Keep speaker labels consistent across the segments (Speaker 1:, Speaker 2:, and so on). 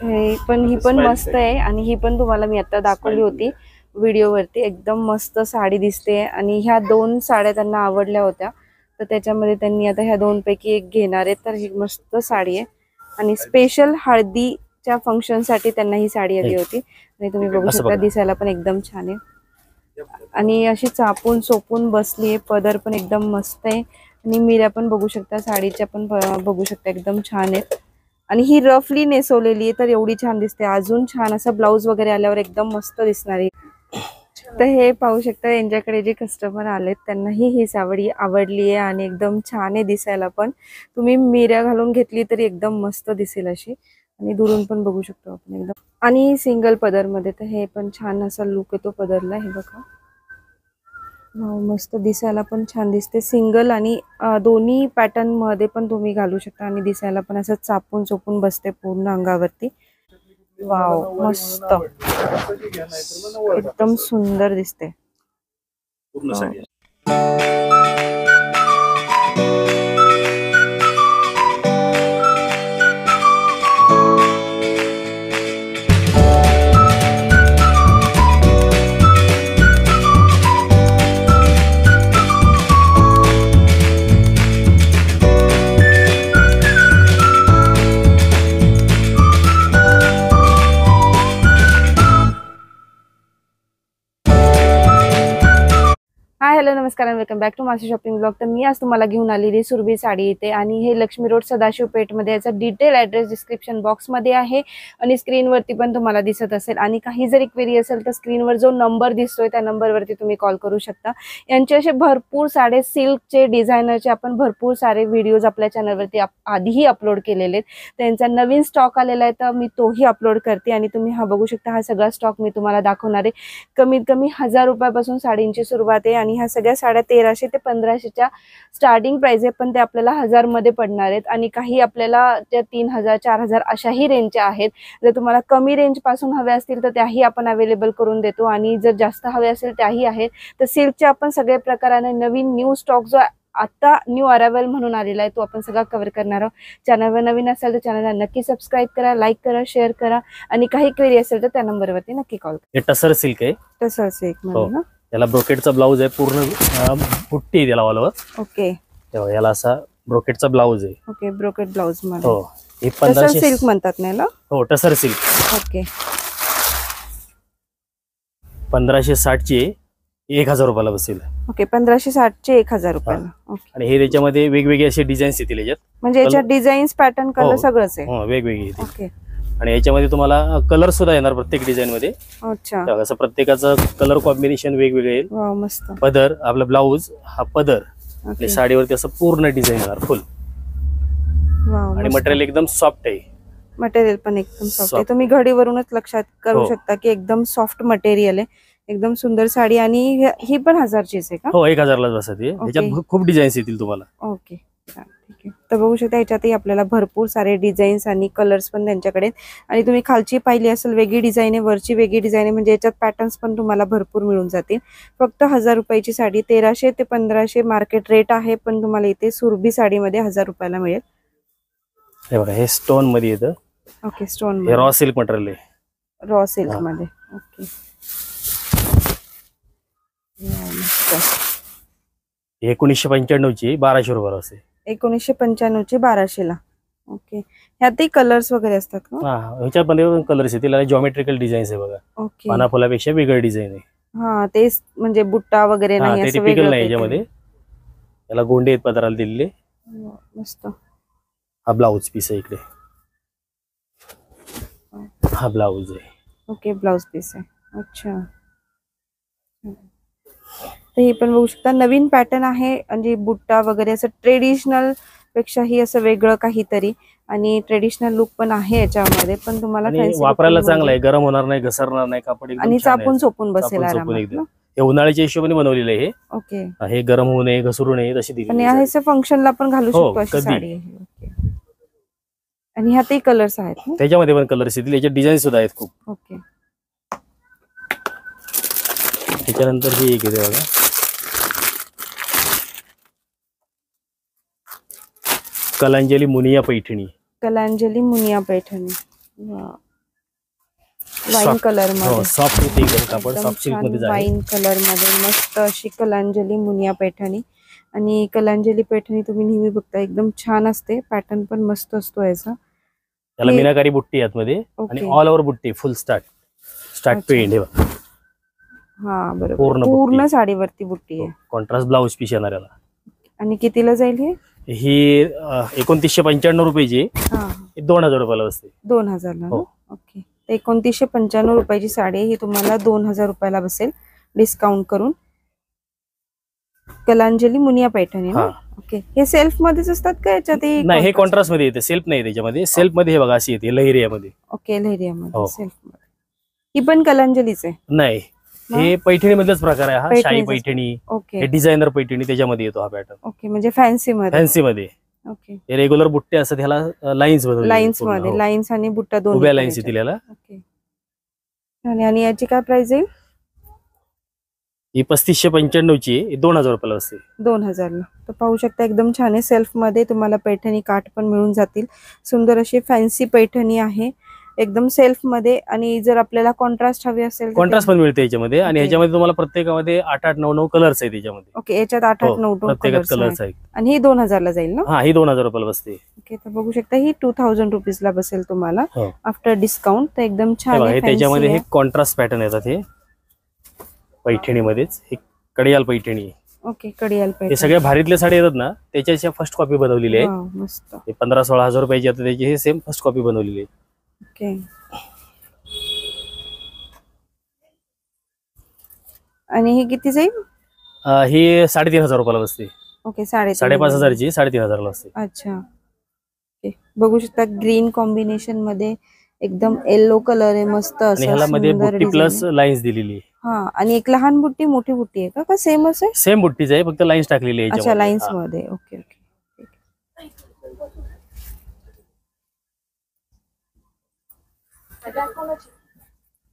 Speaker 1: ही पण मस्त आहे आणि ही पण तुम्हाला मी आता दाखवली होती व्हिडिओवरती. एकदम मस्त साडी दिसते आणि ह्या 2 साड्या त्यांना आवडल्या होत्या, तर त्याच्यामध्ये त्यांनी आता ह्या 2 पैकी एक घेणार आहे. तर ही मस्त साडी आहे आणि स्पेशल हळदीच्या फंक्शन साठी त्यांना ही साडी हवी होती आणि तुम्ही बघू शकता दिसायला पण एकदम छान आहे आणि अशी चापून सोपून बसली आहे. पदर पण एकदम मस्त आहे आणि मिऱ्या पण बघू शकता, साडीच्या पण बघू शकता एकदम छान आहेत आणि ही रफली नेसवलेली आहे तर एवढी छान दिसते. अजून छान असं ब्लाऊज वगैरे आल्यावर एकदम मस्त दिसणार आहे. तर हे पाहू शकता यांच्याकडे जे कस्टमर आलेत त्यांनाही ही साडी आवडली आहे आणि एकदम छान आहे दिसायला पण. तुम्ही मिऱ्या घालून घेतली तरी एकदम मस्त दिसेल अशी आणि दुरून पण बघू शकतो आपण एकदम. आणि सिंगल पदर मध्ये तर हे पण छान असा लुक येतो पदरला. हे बघा मस्त दिसायला पण छान दिसते. सिंगल आणि दोन्ही पॅटर्न मध्ये पण तुम्ही घालू शकता आणि दिसायला पण असं चापून चोपून बसते पूर्ण अंगावरती. वाव मस्त एकदम सुंदर दिसते. हाय हॅलो नमस्कार आणि वेलकम बॅक टू मासी शॉपिंग ब्लॉग. तर मी आज तुम्हाला घेऊन आलेली सुरभी साडी इथे आणि हे लक्ष्मी रोड सदाशिव पेठमध्ये. याचा डिटेल ॲड्रेस डिस्क्रिप्शन बॉक्समध्ये आहे आणि स्क्रीनवरती पण तुम्हाला दिसत असेल. आणि काही जरी क्वेरी असेल तर स्क्रीनवर जो नंबर दिसतोय त्या नंबरवरती तुम्ही कॉल करू शकता. यांचे असे भरपूर सारे सिल्कचे डिझायनरचे आपण भरपूर सारे व्हिडिओज आपल्या चॅनलवरती आधीही अपलोड केलेले आहेत. त्यांचा नवीन स्टॉक आलेला आहे तर मी तोही अपलोड करते आणि तुम्ही हा बघू शकता. हा सगळा स्टॉक मी तुम्हाला दाखवणार आहे. कमीत कमी 1000 रुपयापासून साडींची सुरुवात आहे आणि ह्या सगळ्या साड्या 1300 ते 1500च्या स्टार्टिंग प्राइस आहे, पण ते आपल्याला 1000 मध्ये पडणार आहेत आणि काही आपल्याला त्या 3000 4000 अशाही रेंजच्या आहेत. जर तुम्हाला कमी रेंज पासून हवे असतील तर त्याही आपण अवेलेबल करून देतो आणि जर जास्त हवे असेल त्याही आहेत. तर सिल्कचे आपण सगळे प्रकाराने नवीन न्यू स्टॉक जो आता न्यू अरायवल म्हणून आलेला आहे तो आपण सगळा कव्हर करणार आहोत. चॅनलवर नवीन असेल तर चॅनलला नक्की सबस्क्राईब करा, लाईक करा, शेअर करा आणि काही क्वेरी असेल तर त्या नंबरवरती नक्की कॉल करा.
Speaker 2: हे टसर सिल्क आहे.
Speaker 1: टसर सिल्क मध्ये ना
Speaker 2: याला ब्रोकेटचा ब्लाऊज आहे, पूर्ण पुट्टी आहे त्याला ऑल.
Speaker 1: ओके
Speaker 2: याला असा ब्रोकेटचा ब्लाऊज आहे.
Speaker 1: ओके ब्रोकेट ब्लाऊज मध्ये.
Speaker 2: हो हे
Speaker 1: टसर सिल्क म्हणतात ना याला.
Speaker 2: हो टसर सिल्क.
Speaker 1: ओके
Speaker 2: 1560 ची 1000 रुपयाला बसेल.
Speaker 1: ओके 1560 चे 1000 रुपयाला. ओके
Speaker 2: आणि हे त्याच्यामध्ये वेगवेगळे असे डिझाईन्स येतील याच्यात.
Speaker 1: म्हणजे याच्यात डिझाईन्स पॅटर्न कलर सगळंच आहे.
Speaker 2: हो वेगवेगळे येतील.
Speaker 1: ओके
Speaker 2: आणि याच्यामध्ये तुम्हाला कलर सुद्धा येणार प्रत्येक डिझाईन मध्ये.
Speaker 1: अच्छा
Speaker 2: असं प्रत्येकाचं कलर कॉम्बिनेशन वेगवेगळे येईल.
Speaker 1: वाव मस्त.
Speaker 2: पदर आपला ब्लाऊज हा पदर आणि साडीवरती असं पूर्ण डिझाईन येणार फुल.
Speaker 1: वाव
Speaker 2: आणि मटेरियल एकदम सॉफ्ट आहे.
Speaker 1: मटेरियल पण एकदम सॉफ्ट आहे. तुम्ही घडीवरूनच लक्षात करू शकता की एकदम सॉफ्ट मटेरियल आहे. एकदम सुंदर साडी आणि ही पण 1000 चीच आहे का?
Speaker 2: हो 1000 ला बसते. याच्यात खूप डिझाईन्स येतील तुम्हाला.
Speaker 1: ओके ठीक आहे. तर बघू शकता याच्यातही आपल्याला भरपूर सारे डिझाईन्स आणि कलर्स पण त्यांच्याकडे. आणि तुम्ही खालची पाहिली असेल वेगळी डिझाईन आहे, वरची वेगळी डिझाईन आहे, म्हणजे याच्यात पॅटर्न्स पण तुम्हाला भरपूर मिळून जातील. फक्त 1000 रुपयाची साडी 1300 ते 1500 मार्केट रेट आहे, पण तुम्हाला इथे सुरभी साडीमध्ये 1000 रुपयाला मिळेल.
Speaker 2: हे बघा हे स्टोन मध्ये येतं.
Speaker 1: ओके स्टोन
Speaker 2: हे रॉ सिल्क मटेरियल आहे.
Speaker 1: रॉ सिल्क मध्ये. ओके
Speaker 2: 1995 ची 1200 रुपयाला असते.
Speaker 1: 1995 ची 1200 ला. ओके ह्यातही कलर्स वगैरे असतात का?
Speaker 2: हा ह्याच्यामध्ये कलर्स येतील आणि जॉमेट्रिकल डिझाईन्स आहे बघा.
Speaker 1: ओके
Speaker 2: पाना फुलापेक्षा वेगळं डिझाईन आहे.
Speaker 1: हा तेच म्हणजे बुट्टा वगैरे नाही असं
Speaker 2: वेगळं नाही याच्यामध्ये. याला गोंडे आहेत पदराला दिलेले.
Speaker 1: मस्त.
Speaker 2: हा ब्लाऊज पीस आहे इकडे. हा ब्लाऊज आहे.
Speaker 1: ओके ब्लाऊज पीस आहे. अच्छा तर हे पण बघू शकता नवीन पॅटर्न आहे म्हणजे बुट्टा वगैरे असं ट्रेडिशनल पेक्षाही असं वेगळं काहीतरी आणि ट्रेडिशनल लुक पण आहे याच्यामध्ये. पण तुम्हाला
Speaker 2: वापरायला चांगलं आहे, गरम होणार नाही, घसरणार नाही, कापड
Speaker 1: आणि चापून चोपून बसेल आरामात.
Speaker 2: हे उन्हाळ्याच्या हिशोबाने बनवलेलं आहे.
Speaker 1: ओके
Speaker 2: हे गरम होऊ नये, घसरू नये तशी दिली.
Speaker 1: आणि हे फंक्शनला पण घालू शकतो अशी साडी आहे. ओके आणि ह्यातही कलर्स आहेत.
Speaker 2: त्याच्यामध्ये पण कलर्स येतील. याच्यात डिझाईन सुद्धा आहेत खूप.
Speaker 1: ओके
Speaker 2: त्याच्यानंतर ही एक येते बघा. कलांजली मुनिया पैठणी.
Speaker 1: कलांजली मुनिया पैठणी. वाईन कलर मध्ये
Speaker 2: सॉफ्ट होते एकदम कापड, सॉफ्ट सिल्क मध्ये आहे.
Speaker 1: वाईन कलर मध्ये मस्त अशी कलांजली मुनिया पैठणी. आणि कलांजली पैठणी तुम्ही नेहमी बघता एकदम छान असते, पॅटर्न पण मस्त असतो याचा.
Speaker 2: त्याला मीनाकारी बुट्टी आतमध्ये आणि ऑल ओव्हर बुट्टी, फुल स्टार्ट पेंड हे बघा.
Speaker 1: हा बरोबर, पूर्ण साडीवरती बुट्टी आहे.
Speaker 2: कॉन्ट्रास्ट ब्लाउज पीस येणार याला.
Speaker 1: आणि कितीला जाईल हे?
Speaker 2: ही 2995 रुपयाची, 2000 रुपयाला बसते.
Speaker 1: 2000 ला. ओके, 2995 रुपयाची साडी ही तुम्हाला 2000 रुपयाला बसेल डिस्काउंट करून. कलांजली मुनिया पैठणी ना. ओके, हे सेल्फ मध्येच असतात का याच्यात?
Speaker 2: नाही, हे कॉन्ट्रास्ट मध्ये येते, सेल्फ नाही त्याच्यामध्ये. सेल्फ मध्ये हे बघा अशी येते लहेरियामध्ये.
Speaker 1: ओके, लहेरियामध्ये सेल्फ मध्ये. ही पण कलांजलीच आहे?
Speaker 2: नाही, हे पैठणी मधलाच प्रकार आहे हा. शाही पैठणी,
Speaker 1: ओके,
Speaker 2: हे डिझायनर पैठणी त्याच्यामध्ये येतो हा पॅटर्न.
Speaker 1: ओके, म्हणजे फॅन्सी मध्ये. ओके,
Speaker 2: हे रेग्युलर बुट्टे असतात, ह्याला लाईन्स
Speaker 1: मध्ये लाईन्स आणि बुट्टा दोन
Speaker 2: उभ्या लाईन्स येतील याला.
Speaker 1: ओके, आणि याची काय प्राइस येईल?
Speaker 2: ही 3595 ची, 2000 रुपयाला असते.
Speaker 1: 2000 ला. तर पाहू शकता एकदम छान आहे. सेल्फ मध्ये तुम्हाला पैठणी काठ पण मिळून जातील. सुंदर अशी फॅन्सी पैठणी आहे एकदम सेल्फ मध्ये. आणि जर आपल्याला कॉन्ट्रास्ट हवी असेल,
Speaker 2: कॉन्ट्रास्ट पण मिळते याच्यामध्ये. आणि ह्याच्यामध्ये तुम्हाला प्रत्येकामध्ये 8-8, 9-9 कलर्स आहेत त्याच्यामध्ये.
Speaker 1: ओके, याच्यात 8-8, 9
Speaker 2: कलर्स आहेत.
Speaker 1: आणि ही 2000 ला जाईल ना?
Speaker 2: हा, ही 2000 रुपयाला बसते.
Speaker 1: ओके, तर बघू शकता ही 2000 रुपीज ला बसेल तुम्हाला आफ्टर डिस्काउंट. तर एकदम छान आहे.
Speaker 2: त्याच्यामध्ये हे कॉन्ट्रास्ट पॅटर्न येतात हे पैठणीमध्येच. हे कडियाल पैठणी.
Speaker 1: ओके, कडियाल पैठणी.
Speaker 2: हे सगळ्या भारीतल्या साडी येतात ना, त्याच्या फर्स्ट कॉपी बनवलेली आहे.
Speaker 1: मस्त.
Speaker 2: हे 15-16 हजार रुपयाची आता त्याची हे सेम फर्स्ट कॉपी बनवलेली आहे.
Speaker 1: ओके, आणि हे किती जाईल?
Speaker 2: ही 3500 रुपयाला बसते.
Speaker 1: ओके,
Speaker 2: 5500 ची 3500 ला असते.
Speaker 1: अच्छा, ओके. बघू शकता ग्रीन कॉम्बिनेशन मध्ये एकदम येलो कलर आहे मस्त असं.
Speaker 2: ह्याला मध्ये बुट्टी प्लस लाईन्स दिलेली आहे.
Speaker 1: हा, आणि एक लहान बुट्टी मोठी बुट्टी आहे का सेमच आहे?
Speaker 2: सेम बुट्टीच आहे, फक्त लाईन्स टाकलेली आहे.
Speaker 1: अच्छा, लाईन्स मध्ये. Okay okay.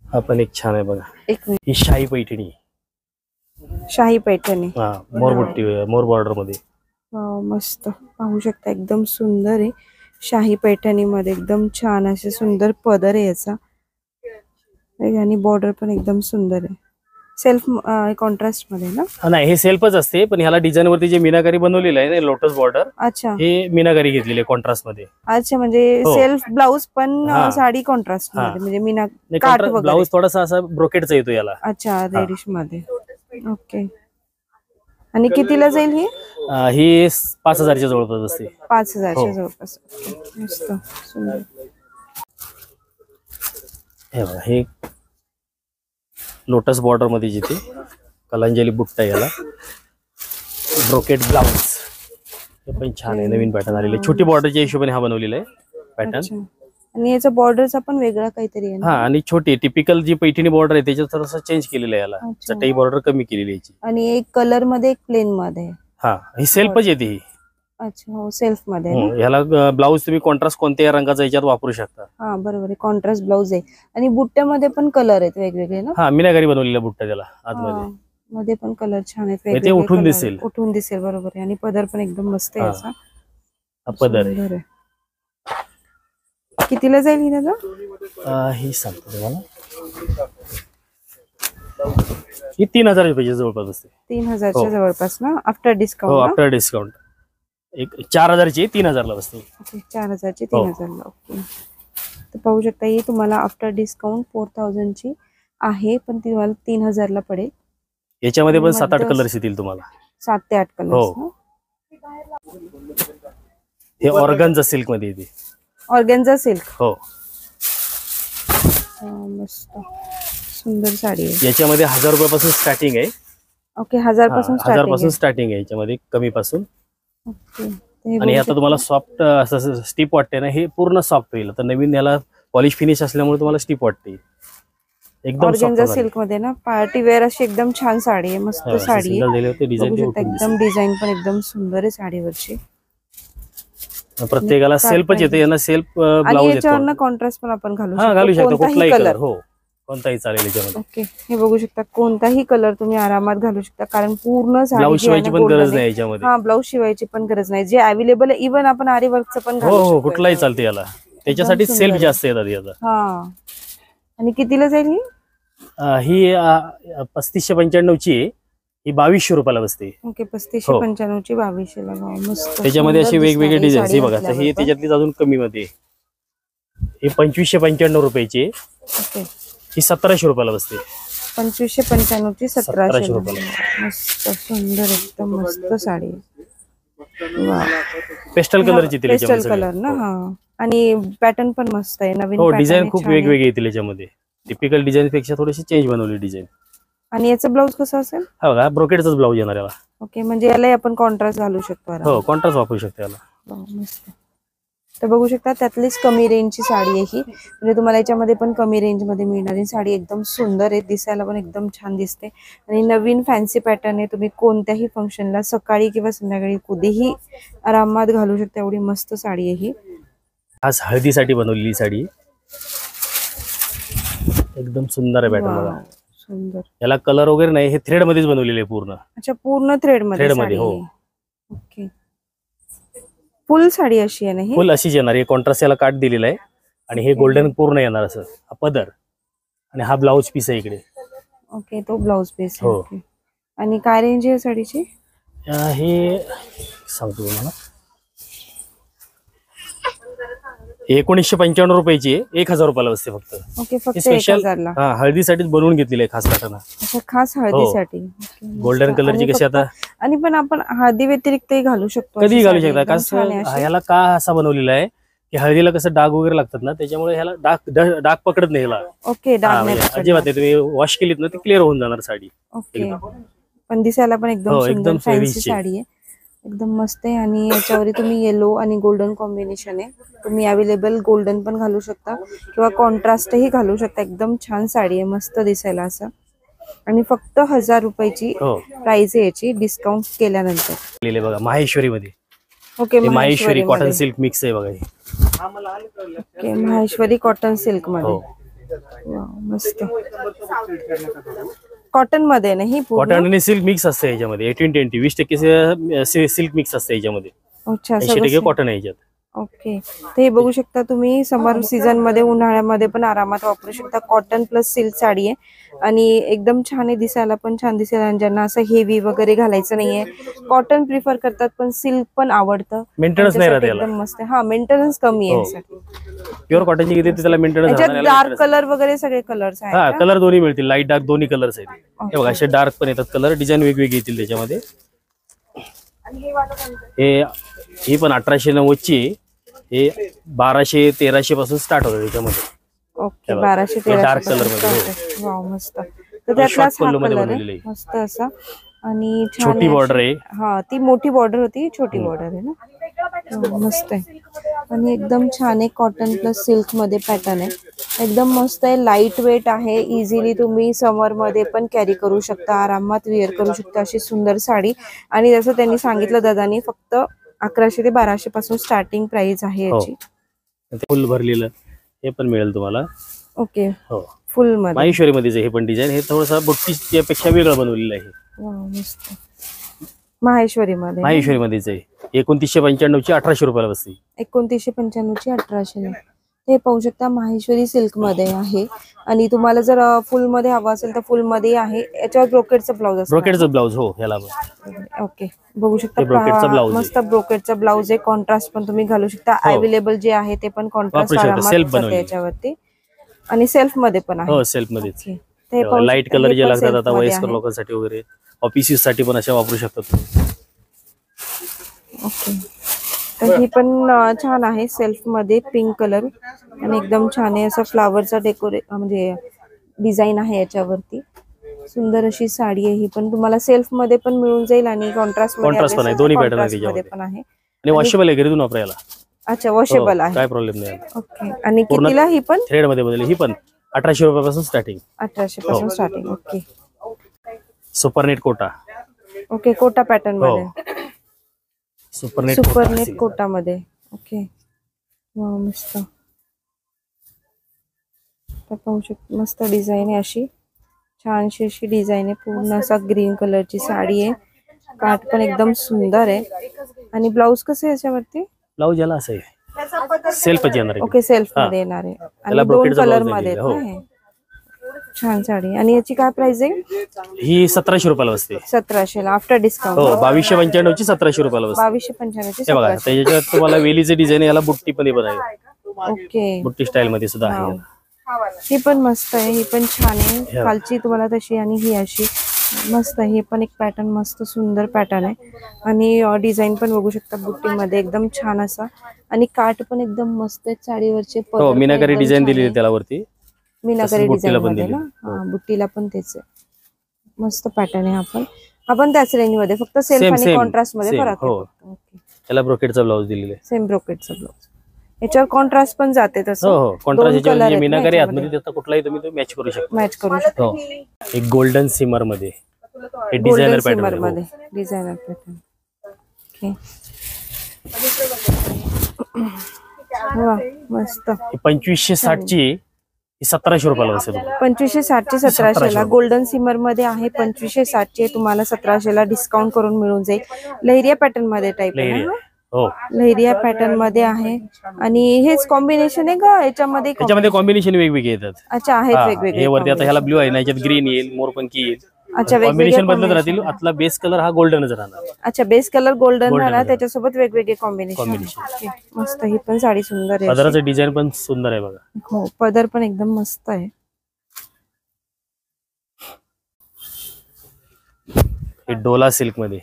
Speaker 2: हा पण एक छान आहे बघा. ही शाही पैठणी.
Speaker 1: शाही पैठणी,
Speaker 2: मोर बुट्टी, मोर बॉर्डर मध्ये.
Speaker 1: मस्त. पाहू शकता एकदम सुंदर आहे. शाही पैठणी मध्ये एकदम छान असे सुंदर पदर आहे याचा. आणि बॉर्डर पण एकदम सुंदर आहे. सेल्फ कॉन्ट्रास्ट मध्ये ना?
Speaker 2: नाही, हे सेल्फच असते, पण ह्याला डिझाईन वरती जे मीनाकारी बनवलेलं आहे ना, लोटस बॉर्डर. अच्छा, हे मीनाकारी घेतलेली आहे कॉन्ट्रास्ट मध्ये.
Speaker 1: अच्छा, म्हणजे सेल्फ ब्लाउज पण साडी कॉन्ट्रास्ट मध्ये, म्हणजे मीना काठ वगैरे.
Speaker 2: ब्लाउज थोडासा असा ब्रोकेटचा येतो याला.
Speaker 1: अच्छा, रेडिश मध्ये. ओके, आणि कितीला जाईल ही?
Speaker 2: ही 5000 च्या जवळपास असते.
Speaker 1: 5000 च्या जवळपास. मस्त सुंदर.
Speaker 2: हे बघा, हे लोटस बॉर्डर मध्ये जिथे कलांजली बुट्टा याला ब्रोकेट ब्लाउज. हे पण छान आहे, नवीन पॅटर्न आलेले. छोटी बॉर्डरच्या हिशोबाने हा बनवलेला आहे पॅटर्न.
Speaker 1: आणि याचा बॉर्डरचा पण वेगळा काहीतरी आहे ना?
Speaker 2: आणि छोटी टिपिकल जी पैठणी बॉर्डर आहे त्याच्यात थोडंसं चेंज केलेलं आहे याला. चटई बॉर्डर कमी केलेली याची.
Speaker 1: आणि एक कलर मध्ये, एक प्लेन मध्ये.
Speaker 2: हा, ही सेल्फच येते ही.
Speaker 1: अच्छा, हो, सेल्फ मध्ये.
Speaker 2: ह्याला ब्लाउज तुम्ही कॉन्ट्रास्ट कोणत्या रंगाचा याच्यात वापरू शकता.
Speaker 1: हा, बरोबर आहे, कॉन्ट्रास्ट ब्लाउज आहे. आणि बुट्ट्यामध्ये पण कलर आहेत वेगवेगळे ना?
Speaker 2: हा, मीनाकारी बनवलेला बुट्टा त्याला आतमध्ये.
Speaker 1: मध्ये पण कलर छान आहेत,
Speaker 2: ते उठून दिसेल.
Speaker 1: उठून दिसेल, बरोबर आहे. आणि पदर पण एकदम मस्त आहे याचा.
Speaker 2: पदर आहे.
Speaker 1: कितीला जाईल ही दादा?
Speaker 2: ही सांगतो तुम्हाला, ही 3000 रुपयाच्या जवळपास असते.
Speaker 1: 3000 च्या जवळपास ना, आफ्टर डिस्काउंट?
Speaker 2: हो, आफ्टर डिस्काउंट. एक 4000 ची 3000 ला बसते.
Speaker 1: ओके, 4000 ची 3000 ला. ओके, तर पाहू शकता ही तुम्हाला आफ्टर डिस्काउंट 4000 ची आहे, पण ती तुम्हाला 3000 ला पडेल.
Speaker 2: याच्यामध्ये पण 7-8 कलर्स येतील तुम्हाला.
Speaker 1: 7 ते 8 कलर्स.
Speaker 2: हे ऑर्गन्झा सिल्क मध्ये येते.
Speaker 1: Organza silk.
Speaker 2: हो,
Speaker 1: मस्त सुंदर साडी आहे.
Speaker 2: याच्यामध्ये 1000 रुपयापासून स्टार्टिंग आहे.
Speaker 1: ओके, 1000 पासून
Speaker 2: स्टार्टिंग आहे याच्यामध्ये, कमी पासून.
Speaker 1: ओके,
Speaker 2: आणि आता तुम्हाला सॉफ्ट असं स्टिप वाटते ना, हे पूर्ण सॉफ्ट होईल. तर नवीन याला पॉलिश फिनिश असल्यामुळे तुम्हाला स्टिप वाटते. एकदम
Speaker 1: ऑर्गन्झा सिल्क मध्ये ना, पार्टी वेअर अशी एकदम छान साडी आहे. मस्त साडी आहे. एकदम डिझाईन पण एकदम सुंदर आहे साडीवरची.
Speaker 2: प्रत्येकाला सेल्फच येते, यांना सेल्फ ब्लाउज
Speaker 1: येतो. कॉन्ट्रास्ट पण आपण
Speaker 2: घालू शकतो, कुठलाही कलर. हो, कोणताही चालेल याच्यामध्ये.
Speaker 1: ओके, हे बघू शकता कोणताही कलर तुम्ही आरामात घालू शकता, कारण पूर्ण
Speaker 2: ब्लाउज शिवायची पण गरज नाही याच्यामध्ये.
Speaker 1: हा, ब्लाउज शिवायची पण गरज नाही. जे अवेलेबल आहे, इव्हन आपण आरी वर्कचं पण घालू शकतो.
Speaker 2: हो, कुठलाही चालते याला. त्याच्यासाठी सेल्फ जास्त येतात याचा.
Speaker 1: हा, आणि कितीला जाईल ही?
Speaker 2: ही 3595 ची आहे. ही 2200 रुपयाला बसते.
Speaker 1: ओके 3595 ची 2200 ला. मस्त.
Speaker 2: त्याच्यामध्ये असे
Speaker 1: सुंदर
Speaker 2: वेगवेगळे
Speaker 1: दिसणार
Speaker 2: डिझाईन
Speaker 1: ही
Speaker 2: बघा.
Speaker 1: साडी
Speaker 2: ही त्याच्यातलीच अजून कमी मध्ये. ही 2595 रुपयाची.
Speaker 1: ओके
Speaker 2: ही 1700 रुपयाला बसते.
Speaker 1: 2595 ची 1700
Speaker 2: रुपयाला.
Speaker 1: मस्त सुंदर एकदम मस्त साडी.
Speaker 2: पेस्टल कलरची ती
Speaker 1: पेस्टल कलर ना. हा आणि पॅटर्न पण मस्त आहे. नवीन
Speaker 2: हो डिझाईन खूप वेगवेगळी येतील याच्यामध्ये. टिपिकल डिझाईन पेक्षा थोडीशी चेंज बनवली डिझाईन.
Speaker 1: आणि याचं ब्लाऊज कसं असेल?
Speaker 2: हो का ब्रोकेडचाच ब्लाऊज येणार याला.
Speaker 1: ओके म्हणजे याला आपण कॉन्ट्रास्ट घालू शकतो.
Speaker 2: हो कॉन्ट्रास्ट वापरू शकतो याला.
Speaker 1: मस्त. तर बघू शकता त्यातलीच कमी रेंजची साडी आहे ही. म्हणजे तुम्हाला याच्यामध्ये पण कमी रेंज मध्ये मिळणारी साडी एकदम सुंदर आहे. दिसायला पण एकदम छान दिसते आणि नवीन फॅन्सी पॅटर्न आहे. तुम्ही कोणत्याही फंक्शनला सकाळी किंवा संध्याकाळी कधीही आरामात घालू शकता. एवढी मस्त साडी आहे ही.
Speaker 2: आज हळदीसाठी बनवलेली साडी एकदम सुंदर आहे पॅटर्न बघा.
Speaker 1: सुंदर.
Speaker 2: याला कलर वगैरे नाही. हे थ्रेड मध्येच बनवलेले आहे पूर्ण.
Speaker 1: अच्छा पूर्ण थ्रेड मध्ये.
Speaker 2: हो.
Speaker 1: ओके फुल साडी अशी आहे ना ही?
Speaker 2: फुल अशीच येणार. हे कॉन्ट्रास्ट याला काट दिलेला आहे आणि हे गोल्डन पूर्ण येणार असं. हा पदर आणि हा ब्लाऊज पीस आहे इकडे.
Speaker 1: ओके तो ब्लाऊज पीस आहे.
Speaker 2: हो.
Speaker 1: ओके. आणि काय रेंज आहे साडीची?
Speaker 2: हे सांगतो तुम्हाला. 1995 रुपयाची आहे. 1000 रुपयाला बसते फक्त.
Speaker 1: ओके फक्त
Speaker 2: स्पेशल
Speaker 1: 1000 ला.
Speaker 2: हा हळदीसाठीच बनवून घेतलेलं आहे खास पॅटर्न.
Speaker 1: अच्छा खास हळदीसाठी.
Speaker 2: गोल्डन कलरची कशी आता.
Speaker 1: आणि पण आपण हळदी व्यतिरिक्तही घालू शकतो.
Speaker 2: कधी घालू शकता. कसं ह्याला का असा बनवलेला आहे की हळदीला कसं डाग वगैरे लागतात ना त्याच्यामुळे ह्याला डाग पकडत नाही ह्याला.
Speaker 1: ओके डाग नाही
Speaker 2: अजिबात नाही. तुम्ही वॉश केलीत ना ती क्लिअर होऊन जाणार साडी.
Speaker 1: ओके पण दिसायला पण एकदम सुंदर फॅन्सी साडी आहे. एकदम मस्त आहे. आणि याच्यावर तुम्ही येलो आणि गोल्डन कॉम्बिनेशन आहे. तुम्ही अवेलेबल गोल्डन पण घालू शकता किंवा कॉन्ट्रास्टही घालू शकता. एकदम छान साडी आहे. मस्त दिसायला असं. आणि फक्त 1000 रुपयाची प्राइस आहे याची डिस्काउंट केल्यानंतर.
Speaker 2: बघा माहेश्वरी मध्ये.
Speaker 1: Okay
Speaker 2: Maheshwari cotton silk mix आहे बघा हे.
Speaker 1: ओके माहेश्वरी कॉटन सिल्क मध्ये. मस्त कॉटन मध्ये नाही.
Speaker 2: कॉटन आणि सिल्क मिक्स असते याच्यामध्ये. 18-20 20% सिल्क मिक्स असते याच्यामध्ये.
Speaker 1: अच्छा
Speaker 2: 80% कॉटन आहे याच्यात.
Speaker 1: ओके ते बघू शकता तुम्ही. समर सीझन मध्ये उन्हाळ्यामध्ये पण आरामात वापरू शकता. कॉटन प्लस सिल्क साडी आहे आणि एकदम छान आहे. दिसायला पण छान दिसेल. आणि ज्यांना असं हेवी वगैरे घालायचं नाहीये कॉटन प्रिफर करतात पण सिल्क पण आवडतं.
Speaker 2: मेंटेनन्स नाही राहत याला.
Speaker 1: एकदम मस्त. हा मेंटेनन्स कमी आहे.
Speaker 2: प्युअर कॉटनची किती त्याला मेंटेनन्स.
Speaker 1: याच्यात डार्क कलर वगैरे सगळे कलर्स आहेत.
Speaker 2: हा कलर दोन्ही मिळतील. लाईट डार्क दोन्ही कलर्स आहेत. हे बघा असे डार्क पण येतात कलर. डिझाईन वेगवेगळे येतील त्याच्यामध्ये. ही पण 1890 ची. हे 1200-1300 पासून स्टार्ट होतं त्याच्यामध्ये.
Speaker 1: ओके 1200-1300
Speaker 2: डार्क कलर मध्ये.
Speaker 1: वाव मस्त. तर त्यातलाच हा कलर आहे मस्त असा. आणि
Speaker 2: छोटी बॉर्डर आहे.
Speaker 1: हा ती मोठी बॉर्डर होती. छोटी बॉर्डर आहे ना. मस्त आहे. आणि एकदम छान आहे. कॉटन प्लस सिल्क मध्ये पॅटर्न आहे. एकदम मस्त आहे. लाईट वेट आहे. इझिली तुम्ही समर मध्ये पण कॅरी करू शकता. आरामात वेअर करू शकता. अशी सुंदर साडी. आणि जसं त्यांनी सांगितलं दादानी फक्त 1100 ते 1200 पासून स्टार्टिंग प्राइस आहे याची.
Speaker 2: फुल भरलेलं हे पण मिळेल तुम्हाला.
Speaker 1: ओके
Speaker 2: हो
Speaker 1: फुल मध्ये.
Speaker 2: माहेश्वरी मध्ये हे पण डिझाईन. हे थोडंसं बुट्टीच्या पेक्षा वेगळं बनवलेलं आहे.
Speaker 1: मस्त. माहेश्वरी
Speaker 2: मध्येच आहे. 2995 ची 1800 रुपयाला बसते.
Speaker 1: 2995 ची 1800 ला. ते पाहू शकता माहेश्वरी सिल्क मध्ये आहे. आणि तुम्हाला जर फुल मध्ये हवा असेल तर फुल मध्ये आहे. याच्यावर ब्रोकेडचा ब्लाऊज असतो.
Speaker 2: ब्रोकेडचा ब्लाऊज हो ह्याला.
Speaker 1: ओके बघू शकता मस्त ब्रोकेडचा ब्लाऊज आहे. कॉन्ट्रास्ट पण तुम्ही घालू शकता. अवेलेबल जे आहे ते पण कॉन्ट्रास्ट आरामात याच्यावरती. आणि सेल्फ मध्ये पण आहे.
Speaker 2: हो सेल्फ मध्येच. लाईट कलर जे लागतात आता वयस्कर लोकांसाठी वगैरे ऑफिस यूज साठी पण अशा वापरू शकतात.
Speaker 1: ओके तर ही पण छान आहे. सेल्फ मध्ये पिंक कलर आणि एकदम छान आहे. असं फ्लावरचा म्हणजे डिझाईन आहे याच्यावरती. सुंदर अशी साडी आहे. ही पण तुम्हाला सेल्फ मध्ये पण मिळून जाईल आणि कॉन्ट्रास्ट
Speaker 2: पण आहे. दोन्ही पॅटर्न
Speaker 1: पण आहे.
Speaker 2: आणि वॉशेबल आहे. घरी धुवून वापरायला.
Speaker 1: अच्छा वॉशेबल आहे.
Speaker 2: काय प्रॉब्लेम नाही.
Speaker 1: ओके आणि कितीला ही पण?
Speaker 2: थ्रेड मध्ये बनवली. ही पण 1800 रुपयापासून स्टार्टिंग.
Speaker 1: 1800 पासून starting. Okay
Speaker 2: supernet Kota.
Speaker 1: Okay Kota pattern मध्ये. सुपरनेट कोटा मध्ये. ओके मस्त. पाहू शकता मस्त डिझाईन आहे. अशी छानशी अशी डिझाईन आहे. पूर्ण असा ग्रीन कलरची साडी आहे. काठ पण एकदम सुंदर आहे. आणि ब्लाऊज कसं आहे याच्यावरती?
Speaker 2: ब्लाऊज याला असं आहे सेल्फ येणार आहे.
Speaker 1: ओके सेल्फ मध्ये येणार आहे. आणि 2 कलर मध्ये छान साडी. आणि याची काय प्राइस आहे?
Speaker 2: ही 1700 रुपयाला बसते.
Speaker 1: 1700 ला आफ्टर डिस्काउंट.
Speaker 2: हो 2295 ची 1700 रुपयाला बसते.
Speaker 1: 2295 ची.
Speaker 2: हे बघा त्याच्यात तुम्हाला वेलीचे डिझाईन, याला बुट्टी पण आहे.
Speaker 1: ओके.
Speaker 2: बुट्टी स्टाईल मध्ये सुद्धा आहे.
Speaker 1: ही पण मस्त आहे, ही पण छान आहे. खालची तुम्हाला तशी आणि ही अशी मस्त आहे. हे पण एक पॅटर्न मस्त सुंदर पॅटर्न आहे. आणि डिझाईन पण बघू शकता बुट्टीमध्ये एकदम छान असा. आणि काठ पण एकदम मस्त आहे साडीवरचे.
Speaker 2: हो मीनाकारी डिझाईन दिली त्याला वरती.
Speaker 1: मीनाकारी डिझाईन मध्ये ना. हा बुट्टीला पण तेच आहे. मस्त पॅटर्न आहे. आपण त्याच रेंज मध्ये, फक्त सेल्फ आणि कॉन्ट्रास्ट मध्ये फरक आहे.
Speaker 2: ओके. त्याला ब्रोकेडचा ब्लाउज दिलेला आहे.
Speaker 1: सेम ब्रोकेडचा ब्लाउज. याच्यावर कॉन्ट्रास्ट पण जाते तसं.
Speaker 2: हो कॉन्ट्रास्ट याच्यावर मीनाकारी आतमध्ये त्याचा कुठलाही तुम्ही तो मॅच करू शकता. हो एक गोल्डन सिमर मध्ये हे डिझायनर पॅटर्न
Speaker 1: मध्ये. Designer pattern. ओके. वा मस्त.
Speaker 2: 2560 ची 1700 रुपयाला बसेल.
Speaker 1: 2560 ची 1700 ला गोल्डन सिमर मध्ये आहे. 2560 ची तुम्हाला 1700 ला डिस्काउंट करून मिळून जाईल. लहरिया पॅटर्न मध्ये टाइप आहे.
Speaker 2: हो
Speaker 1: लहरिया पॅटर्न मध्ये आहे. आणि हेच कॉम्बिनेशन आहे का याच्यामध्ये?
Speaker 2: कॉम्बिनेशन वेगवेगळे येतात.
Speaker 1: अच्छा आहेत वेगवेगळे.
Speaker 2: हे वरती आता ह्याला ब्लू आहे, याच्यात ग्रीन येईल, मोरपंखी येईल.
Speaker 1: अच्छा
Speaker 2: कॉम्बिनेशन बदलत राहतील. आतला बेस कलर हा गोल्डनच राहणार.
Speaker 1: अच्छा बेस कलर गोल्डन राहणार, त्याच्यासोबत वेगवेगळे कॉम्बिनेशन. मस्त. ही पण साडी सुंदर आहे.
Speaker 2: पदराचं डिझाईन पण सुंदर आहे बघा.
Speaker 1: हो पदर पण एकदम मस्त आहे.
Speaker 2: हे डोला सिल्क मध्ये.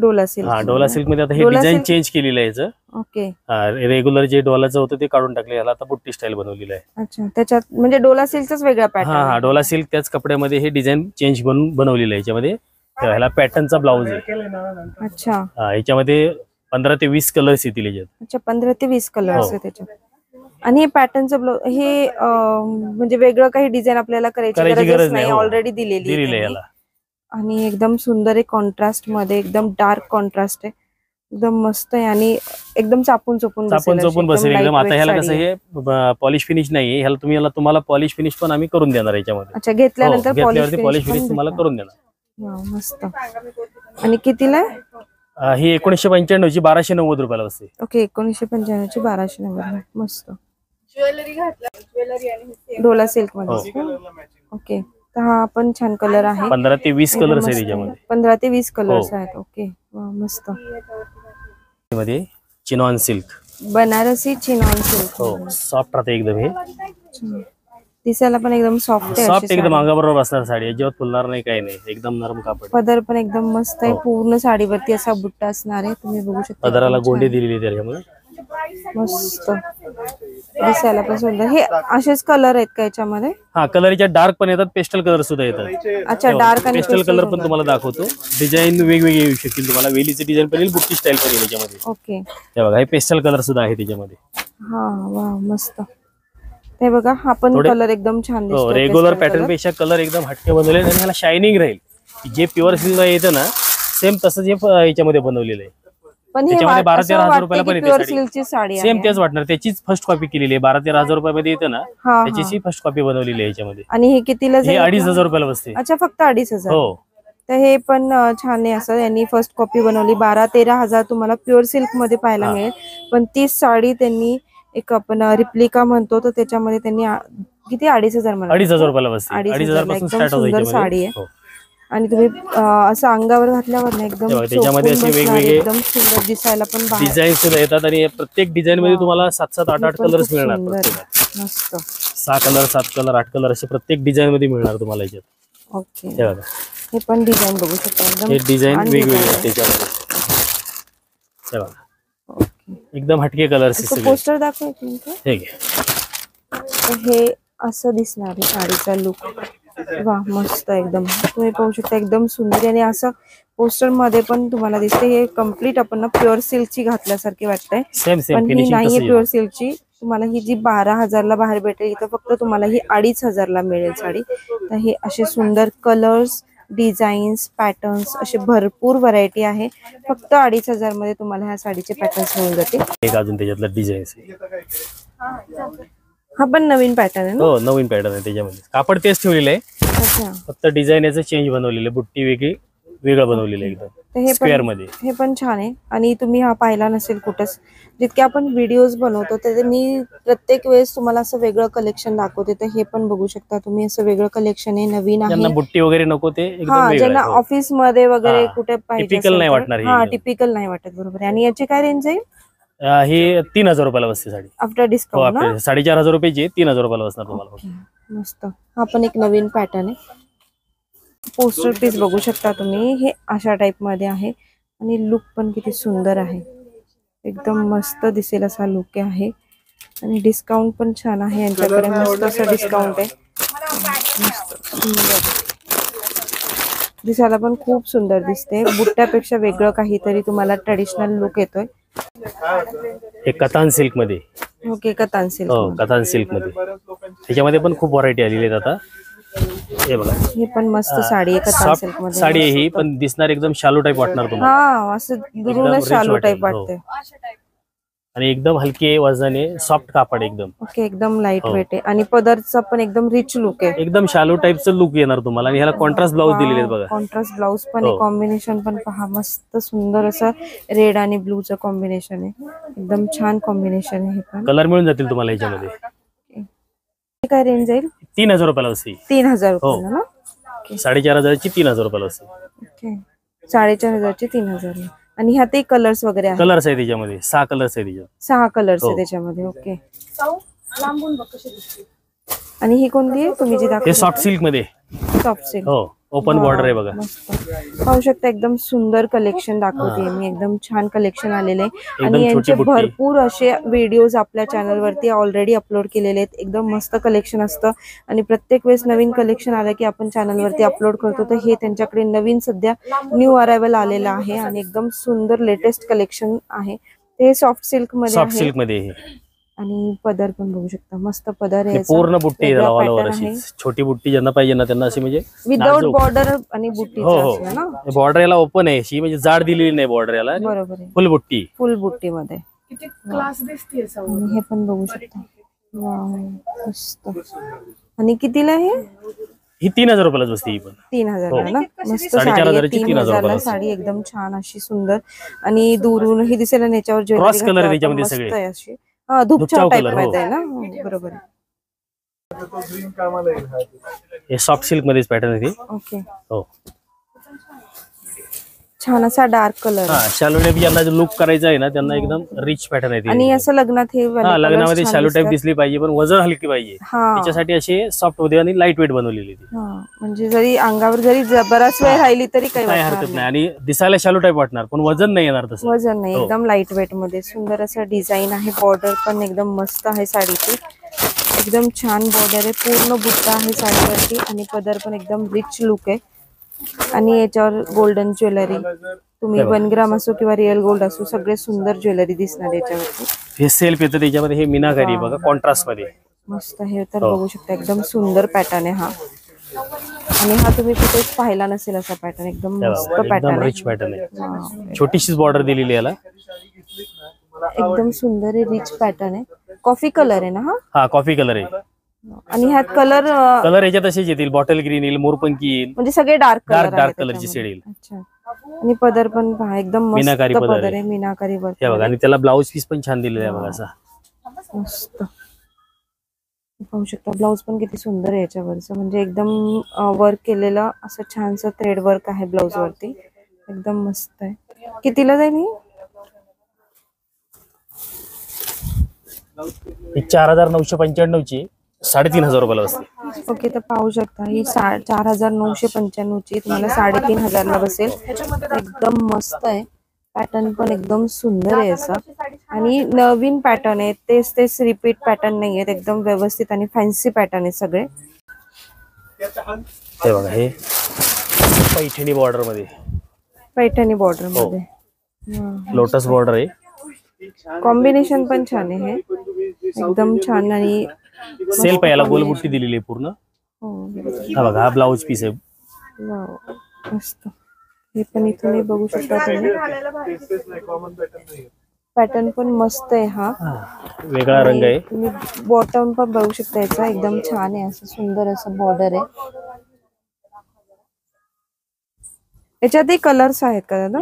Speaker 1: डोला सिल्क.
Speaker 2: हा डोला सिल्क मध्ये आता हे डिझाईन चेंज केलेलं आहे याचं.
Speaker 1: ओके.
Speaker 2: रेग्युलर जे डोलाचं होतं ते काढून टाकले, याला आता बुट्टी स्टाईल बनवलेलं आहे.
Speaker 1: अच्छा त्याच्यात म्हणजे डोला सिल्कचाच वेगळा पॅटर्न.
Speaker 2: हा डोला सिल्क त्याच कपड्यामध्ये हे डिझाईन चेंज बनवलेलं आहे. याच्यामध्ये ह्याला पॅटर्नचा ब्लाउज आहे.
Speaker 1: अच्छा.
Speaker 2: याच्यामध्ये 15 ते 20 कलर्स येतील याच्यात.
Speaker 1: अच्छा 15 ते 20 कलर्स आहे त्याच्यात. आणि हे पॅटर्नचं ब्लाउज हे म्हणजे वेगळं काही डिझाईन आपल्याला करायची गरज नाही, ऑलरेडी दिलेली आहे याला. आणि एकदम सुंदर आहे. कॉन्ट्रास्ट मध्ये एकदम डार्क कॉन्ट्रास्ट आहे. एकदम मस्त आहे. आणि एकदम चापून चोपून
Speaker 2: बसेल एकदम. आता ह्याला कसं हे पॉलिश फिनिश नाही, ह्याला तुम्हाला पॉलिश फिनिश पण आम्ही करून देणार याच्यामध्ये.
Speaker 1: अच्छा घेतल्यानंतर
Speaker 2: पॉलिश फिनिश तुम्हाला करून देणार.
Speaker 1: मस्त. आणि कितीला?
Speaker 2: ही 1995 ची 1290 रुपयाला बसते.
Speaker 1: ओके 1995 ची 1290. मस्त. डोला सिल्क मध्ये. ओके. हा पण छान कलर आहे.
Speaker 2: 15 ते 20 कलर्स आहेत त्याच्यामध्ये.
Speaker 1: 15 ते 20 कलर्स आहेत. ओके मस्त.
Speaker 2: मध्ये chinon silk.
Speaker 1: Banarasi chinon silk.
Speaker 2: हो सॉफ्ट राहते एकदम. हे
Speaker 1: दिसायला पण एकदम सॉफ्ट आहे.
Speaker 2: सॉफ्ट एकदम अंगाबरोबर बसणार साडी, अजिबात फुलणार नाही, काही नाही, एकदम नरम कापड.
Speaker 1: पदर पण एकदम मस्त आहे. पूर्ण साडीवरती असा बुट्टा असणार आहे. तुम्ही बघू शकता.
Speaker 2: पदराला गोंडी दिलेली त्याच्यामध्ये.
Speaker 1: मस्त. दिसायला पण सुंदर. हे असेच कलर आहेत का याच्यामध्ये?
Speaker 2: हा कलरच्या डार्क पण येतात, पेस्टल कलर सुद्धा येतात.
Speaker 1: अच्छा डार्क आणि
Speaker 2: पेस्टल कलर पण तुम्हाला दाखवतो. डिझाईन वेगवेगळे येऊ शकतील तुम्हाला. वेलीचे डिझाईन पण येईल, बुट्टी स्टाईल पण येईल याच्यामध्ये.
Speaker 1: ओके.
Speaker 2: हे बघा हे पेस्टल कलर सुद्धा आहे त्याच्यामध्ये.
Speaker 1: हा वा मस्त. हे बघा हा पण कलर एकदम छान दिसतो.
Speaker 2: रेग्युलर पॅटर्न पेक्षा कलर एकदम हटके बनवले आणि ह्याला शायनिंग राहील. जे प्युअर सिल्क येतं ना सेम तसंच हे याच्यामध्ये बनवलेलं आहे.
Speaker 1: पण
Speaker 2: त्याच्यामध्ये 12-13 हजार रुपयाला पण
Speaker 1: येते साडी.
Speaker 2: सेम तेच वाटणार. त्याचीच फर्स्ट कॉपी केलेली आहे. 12-13 हजार रुपयामध्ये येतं ना, त्याची फर्स्ट कॉपी बनवलेली आहे याच्यामध्ये.
Speaker 1: आणि हे कितीला?
Speaker 2: हे 2500 रुपयाला बसते.
Speaker 1: अच्छा फक्त 2500.
Speaker 2: हो.
Speaker 1: तर हे पण छान आहे. असं यांनी फर्स्ट कॉपी बनवली. 12-13 हजार तुम्हाला प्युअर सिल्क मध्ये पाहायला मिळेल. पण तीच साडी त्यांनी एक आपण रिप्लिका म्हणतो, तर त्याच्यामध्ये त्यांनी किती 2500 म्हणा.
Speaker 2: 2500 रुपयाला बसते. 2500 पासून स्टार्ट होते.
Speaker 1: सुंदर साडी आहे. आणि तुम्ही असं अंगावर घातल्यावर ना एकदम
Speaker 2: त्याच्यामध्ये असे वेगवेगळे
Speaker 1: एकदम सुंदर दिसायला पण
Speaker 2: डिझाईन सुद्धा येतात. आणि प्रत्येक डिझाईन मध्ये तुम्हाला 7-7, 8-8 कलर्स मिळणार.
Speaker 1: मस्त.
Speaker 2: 6 कलर, 7 कलर, 8 कलर असे प्रत्येक डिझाईन मध्ये मिळणार तुम्हाला याच्यात.
Speaker 1: ओके. हे पण डिझाईन बघू शकता.
Speaker 2: हे डिझाईन वेगवेगळे त्याच्यामध्ये. हे बघा एकदम हटके कलर्स.
Speaker 1: पोस्टर दाखव.
Speaker 2: हे
Speaker 1: असं दिसणार आहे साडीचा लुक. वा मस्त एकदम. तुम्ही पाहू शकता एकदम सुंदर. आणि असं पोस्टर मध्ये पण तुम्हाला दिसते. हे कम्प्लीट आपण ना प्युअर सिल्कची घातल्यासारखी वाटतंय. पण ही नाहीये प्युअर सिल्कची. तुम्हाला ही जी 12,000 ला बाहेर भेटेल, इथं फक्त तुम्हाला ही 2500 ला मिळेल साडी. तर हे असे सुंदर कलर्स, डिझाईन्स, पॅटर्न्स असे भरपूर व्हरायटी आहे. फक्त 2500 मध्ये तुम्हाला ह्या साडीचे पॅटर्न्स मिळून जातील.
Speaker 2: एक अजून त्याच्यातला डिझाईन
Speaker 1: हा पण नवीन पॅटर्न आहे.
Speaker 2: हो नवीन पॅटर्न आहे त्याच्यामध्ये. कापड तेच ठेवलेलं आहे. फक्त डिझाईन याचं चेंज बनवलेलं आहे. बुट्टी वेगळी, वेगळं बनवलेलं आहे
Speaker 1: तर
Speaker 2: एकदम
Speaker 1: हे
Speaker 2: स्क्वेअर
Speaker 1: पण
Speaker 2: मध्ये.
Speaker 1: हे पण छान आहे. आणि तुम्ही हा पाहिला नसेल कुठंच, जितके आपण व्हिडिओज बनवतो ते मी प्रत्येक वेळेस तुम्हाला असं वेगळं कलेक्शन दाखवते. तर हे पण बघू शकता तुम्ही, असं वेगळं कलेक्शन आहे, नवीन
Speaker 2: ज्यांना
Speaker 1: आहे.
Speaker 2: बुट्टी वगैरे नको ते एकदम
Speaker 1: हा,
Speaker 2: वेगळं
Speaker 1: ज्यांना
Speaker 2: आहे. हो.
Speaker 1: ऑफिस मध्ये वगैरे
Speaker 2: हा.
Speaker 1: कुठे पाहिजे
Speaker 2: टिपिकल
Speaker 1: असेल
Speaker 2: नाही
Speaker 1: तर
Speaker 2: वाटणार हे
Speaker 1: हा,
Speaker 2: एकदम.
Speaker 1: टिपिकल नाही वाटत, बरोबर आहे. आणि याची काय रेंज आहे
Speaker 2: ही 3000 रुपयाला बसते साडी.
Speaker 1: आफ्टर
Speaker 2: हो,
Speaker 1: डिस्काउंट ना?
Speaker 2: आपल्या 4500 रुपयाची 3000 रुपयाला बसणार तुम्हाला.
Speaker 1: ओके, मस्त. हा पण एक नवीन पॅटर्न आहे. पोस्टर पीस बघू शकता तुम्ही, हे अशा टाइप मध्ये आहे. आणि लुक पण किती सुंदर आहे, एकदम मस्त दिसेल असा लुक आहे. आणि डिस्काउंट पण छान आहे यांच्याकडे, मस्त असं डिस्काउंट आहे. मस्त सुंदर दिसायला पण खूप सुंदर दिसते. बुट्ट्यापेक्षा वेगळं काहीतरी तुम्हाला ट्रेडिशनल लुक येतोय.
Speaker 2: हे कतान सिल्क मध्ये.
Speaker 1: Okay, katan silk.
Speaker 2: हो, कतान सिल्क मध्ये. त्याच्यामध्ये पण खूप व्हरायटी आलेली आहेत आता. हे बघा,
Speaker 1: हे पण मस्त साडी आहे कतान सिल्क
Speaker 2: सॉफ्ट
Speaker 1: मध्ये.
Speaker 2: साडी आहे ही, पण दिसणार एकदम शालू टाइप वाटणार तुम्हाला.
Speaker 1: हा, असं दुरूनच
Speaker 2: rich
Speaker 1: शालू
Speaker 2: वाटेल,
Speaker 1: टाइप वाटते.
Speaker 2: आणि एकदम हलके वजनाने सॉफ्ट कापड एकदम.
Speaker 1: ओके, एकदम लाईट वेट आहे. आणि पदरचा पण एकदम रिच लुक आहे,
Speaker 2: एकदम शालू टाइपचं लुक येणार तुम्हाला. आणि ह्याला कॉन्ट्रास्ट ब्लाऊज दिलेले आहेत बघा.
Speaker 1: कॉन्ट्रास्ट ब्लाऊज पण आहे. कॉम्बिनेशन पण पहा, मस्त सुंदर असं रेड आणि ब्लूचं कॉम्बिनेशन आहे. एकदम छान कॉम्बिनेशन आहे. हे पण
Speaker 2: कलर मिळून जातील तुम्हाला याच्यामध्ये.
Speaker 1: काय रेंज जाईल?
Speaker 2: 3000 रुपयाला असते.
Speaker 1: 3000 रुपयाला ना?
Speaker 2: 4500ची 3000 रुपयाला असते.
Speaker 1: ओके, 4500ची 3000. आणि ह्यातही कलर्स वगैरे आहेत?
Speaker 2: कलर्स आहे त्याच्यामध्ये, 6 कलर्स आहे त्याच्यात.
Speaker 1: 6 कलर्स आहे त्याच्यामध्ये. ओके. आणि ही कोणती आहे तुम्ही जी दाखवली?
Speaker 2: हे सॉफ्ट सिल्क मध्ये.
Speaker 1: Soft silk.
Speaker 2: हो, ओपन बॉर्डर आहे बघा.
Speaker 1: पाहू शकता, एकदम सुंदर कलेक्शन दाखवते मी. एकदम छान कलेक्शन आलेले आहे. आणि
Speaker 2: छोटी
Speaker 1: यांचे
Speaker 2: बुट्टी.
Speaker 1: भरपूर असे व्हिडिओज आपल्या चॅनल वरती ऑलरेडी अपलोड केलेले आहेत. एकदम मस्त कलेक्शन असतं. आणि प्रत्येक वेळेस नवीन कलेक्शन आलं की आपण चॅनल वरती अपलोड करतो. तर हे त्यांच्याकडे नवीन सध्या न्यू अरायवल आलेलं आहे. आणि एकदम सुंदर लेटेस्ट कलेक्शन आहे. ते सॉफ्ट सिल्क मध्ये
Speaker 2: सॉफ्ट
Speaker 1: आहे.
Speaker 2: सिल्क मध्ये आहे.
Speaker 1: आणि पदर पण बघू शकता, मस्त पदर आहे.
Speaker 2: पूर्ण बुट्टी ऑल ओव्हर अशी. छोटी बुट्टी ज्यांना पाहिजे ना त्यांना अशी, म्हणजे
Speaker 1: विदाउट बॉर्डर आणि बुट्टी
Speaker 2: हो,
Speaker 1: ना.
Speaker 2: बॉर्डर याला ओपन आहे अशी, म्हणजे जाड दिलेली नाही बॉर्डर याला.
Speaker 1: बरोबर आहे,
Speaker 2: फुल बुट्टी.
Speaker 1: फुल बुट्टी मध्ये. क्लास दिसते. हे पण बघू शकता. वाव, मस्त. आणि कितीला आहे
Speaker 2: ही? 3000 रुपयालाच बसते ही पण.
Speaker 1: 3000 ना? मस्त
Speaker 2: 4500ची
Speaker 1: 3000 ला साडी, एकदम छान अशी सुंदर. आणि दुरून ही दिसेल आणि याच्यावर
Speaker 2: क्रॉस कलर आहे त्याच्यामध्ये सगळे.
Speaker 1: अशी धुपचाव टाइप
Speaker 2: कलर.
Speaker 1: मध्ये आहे ना? बरोबर आहे.
Speaker 2: हे सॉफ्ट सिल्क मध्येच पॅटर्न आहे.
Speaker 1: ओके.
Speaker 2: हो,
Speaker 1: छान असा डार्क कलर.
Speaker 2: हा, शालू टाइप ज्यांना लुक करायचा आहे ना त्यांना एकदम रिच पॅटर्न आहे.
Speaker 1: आणि असं लग्नात हे
Speaker 2: लग्नामध्ये शालू टाइप दिसली पाहिजे, पण वजन हलकी पाहिजे.
Speaker 1: हा,
Speaker 2: त्याच्यासाठी असे सॉफ्ट मध्ये आणि लाईट वेट बनवलेली.
Speaker 1: म्हणजे जरी अंगावर जरी बराच वेळ राहिली तरी काही
Speaker 2: हरकत नाही. आणि दिसायला शालू टाइप वाटणार, पण वजन नाही येणार तसं.
Speaker 1: वजन नाही, एकदम लाईट वेट मध्ये. सुंदर असं डिझाईन आहे. बॉर्डर पण एकदम मस्त आहे साडीची. एकदम छान बॉर्डर आहे. पूर्ण बुट्टा आहे साडीवरती. आणि पदर पण एकदम रिच लुक आहे. आणि याच्यावर गोल्डन ज्वेलरी, तुम्ही 1 ग्राम असो किंवा रिअल गोल्ड असो, सगळे सुंदर ज्वेलरी दिसणार याच्यावरती.
Speaker 2: हे सेल्फ येतं त्याच्यामध्ये. हे मीनाकारी बघा, कॉन्ट्रास्ट मध्ये
Speaker 1: मस्त आहे. तर बघू शकता, एकदम सुंदर पॅटर्न आहे हा. आणि हा तुम्ही कुठेच पाहिला नसेल असा पॅटर्न. एकदम मस्त पॅटर्न आहे.
Speaker 2: रिच पॅटर्न आहे. छोटीशीच बॉर्डर दिलेली याला.
Speaker 1: एकदम सुंदर आहे, रिच पॅटर्न आहे. कॉफी कलर आहे ना
Speaker 2: हा? कॉफी कलर आहे.
Speaker 1: आणि ह्यात कलर
Speaker 2: याच्यात असेच येतील. बॉटल ग्रीन येईल, मोरपंखी येईल,
Speaker 1: म्हणजे सगळे डार्क
Speaker 2: कलरची शेड येईल.
Speaker 1: अच्छा. आणि पदर पण पहा, एकदम मस्त पदर आहे. मीनाकारी वर्क.
Speaker 2: हे बघा. आणि त्याला ब्लाऊज पीस पण छान दिलेला आहे बघा असा.
Speaker 1: मस्त पाहू शकता. ब्लाऊज पण किती सुंदर आहे याच्यावरचं. म्हणजे एकदम वर्क केलेलं असं छानसं थ्रेड वर्क आहे ब्लाऊज वरती. एकदम मस्त आहे. कितीला जाईल
Speaker 2: ही? 4995 ची 3500 रुपयाला असते.
Speaker 1: ओके. तर पाहू शकता, ही 4995 ची तुम्हाला 3500 ला बसेल. एकदम मस्त आहे. पॅटर्न पण एकदम सुंदर आहे असं. आणि नवीन पॅटर्न आहे, तेच रिपीट पॅटर्न नाही आहेत. एकदम व्यवस्थित आणि फॅन्सी पॅटर्न आहे सगळे.
Speaker 2: हे बघा, हे पैठणी बॉर्डर मध्ये.
Speaker 1: पैठणी बॉर्डर मध्ये
Speaker 2: लोटस बॉर्डर आहे.
Speaker 1: कॉम्बिनेशन पण छान आहे. हे एकदम छान. आणि
Speaker 2: सेल्फ याला गोलबुट्टी दिलेली आहे पूर्ण. हा बघा, हा ब्लाऊज पीस आहे.
Speaker 1: मस्त. हे पण इथून बघू शकता तुम्ही. पॅटर्न पण मस्त आहे हा.
Speaker 2: वेगळा रंग आहे.
Speaker 1: तुम्ही बॉटम पण बघू शकता याचा. एकदम छान आहे, असं सुंदर असं बॉर्डर आहे. याच्यातही कलर्स आहेत का दादा?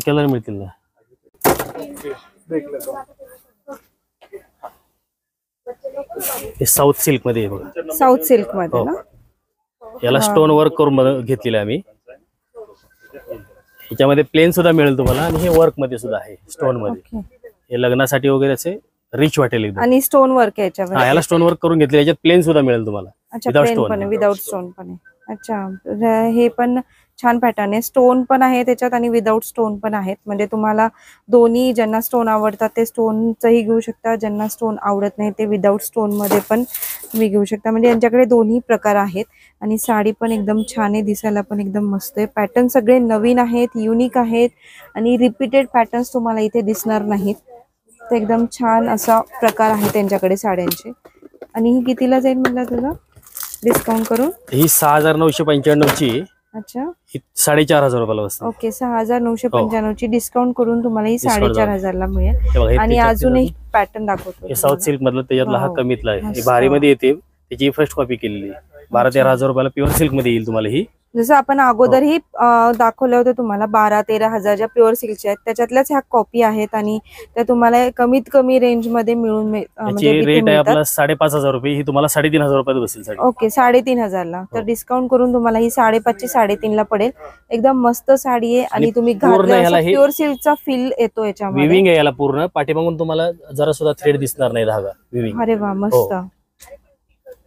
Speaker 2: कलर मिळतील ना. हे साऊथ सिल्क मध्ये आहे बघा.
Speaker 1: साऊथ सिल्क मध्ये ना?
Speaker 2: याला स्टोन वर्क करून घेतलेलं आहे आम्ही. याच्यामध्ये प्लेन सुद्धा मिळेल तुम्हाला आणि हे वर्क मध्ये सुद्धा आहे स्टोन मध्ये. हे लग्नासाठी वगैरे असे रिच वाटेल एकदम.
Speaker 1: आणि स्टोन वर्क आहे याच्यावर.
Speaker 2: याला स्टोन वर्क करून घेतले. याच्यात प्लेन सुद्धा मिळेल तुम्हाला.
Speaker 1: अच्छा, प्लेन पण आहे, विदाउट स्टोन पण आहे. अच्छा, हे पण छान पॅटर्न आहे. स्टोन पण आहे त्याच्यात आणि विदाउट स्टोन पण आहेत. म्हणजे तुम्हाला दोन्ही, ज्यांना स्टोन आवडतात ते स्टोनचंही घेऊ शकता, ज्यांना स्टोन आवडत नाही ते विदाउट स्टोन मध्ये पण तुम्ही घेऊ शकता. म्हणजे यांच्याकडे दोन्ही प्रकार आहेत. आणि साडी पण एकदम छान आहे, दिसायला पण एकदम मस्त आहे. पॅटर्न सगळे नवीन आहेत, युनिक आहेत आणि रिपीटेड पॅटर्न्स तुम्हाला इथे दिसणार नाहीत. तर एकदम छान असा प्रकार आहे त्यांच्याकडे साड्यांचे. आणि ही कितीला जाईल म्हटलं तुला डिस्काउंट करून?
Speaker 2: ही 6995 ची.
Speaker 1: अच्छा,
Speaker 2: 4500 रुपयाला बसते.
Speaker 1: ओके, 6995 ची डिस्काउंट करून तुम्हाला ही 4500 ला मिळेल. आणि अजून एक पॅटर्न दाखवतो.
Speaker 2: हे साऊथ सिल्क मधलं त्याच्यातला हा कमीतला आहे. हे भारी मध्ये येते, त्याची फर्स्ट कॉपी केलेली. 12-13 रुपयाला प्युअर सिल्क मध्ये येईल तुम्हाला ही.
Speaker 1: जसं आपण अगोदरही दाखवलं होतं तुम्हाला 12-13 हजारच्या प्युअर सिल्कच्या आहेत, त्याच्यातल्याच ह्या कॉपी आहेत आणि त्या तुम्हाला कमीत कमी रेंज मध्ये मिळून
Speaker 2: म्हणजे रेट आहे आपला 5500 रुपये. ही तुम्हाला 3500 रुपयात बसेल साडी.
Speaker 1: ओके, 3500 ला. तर डिस्काउंट करून तुम्हाला ही 5.5ची 3.5 ला पडेल. एकदम मस्त साडी आहे आणि तुम्ही प्युअर सिल्कचा फील येतो याच्यामध्ये.
Speaker 2: विविंग आहे याला पूर्ण. पाठीमागून तुम्हाला जरा सुद्धा थ्रेड दिसणार नाही, धागा विविंग.
Speaker 1: अरे वा, मस्त.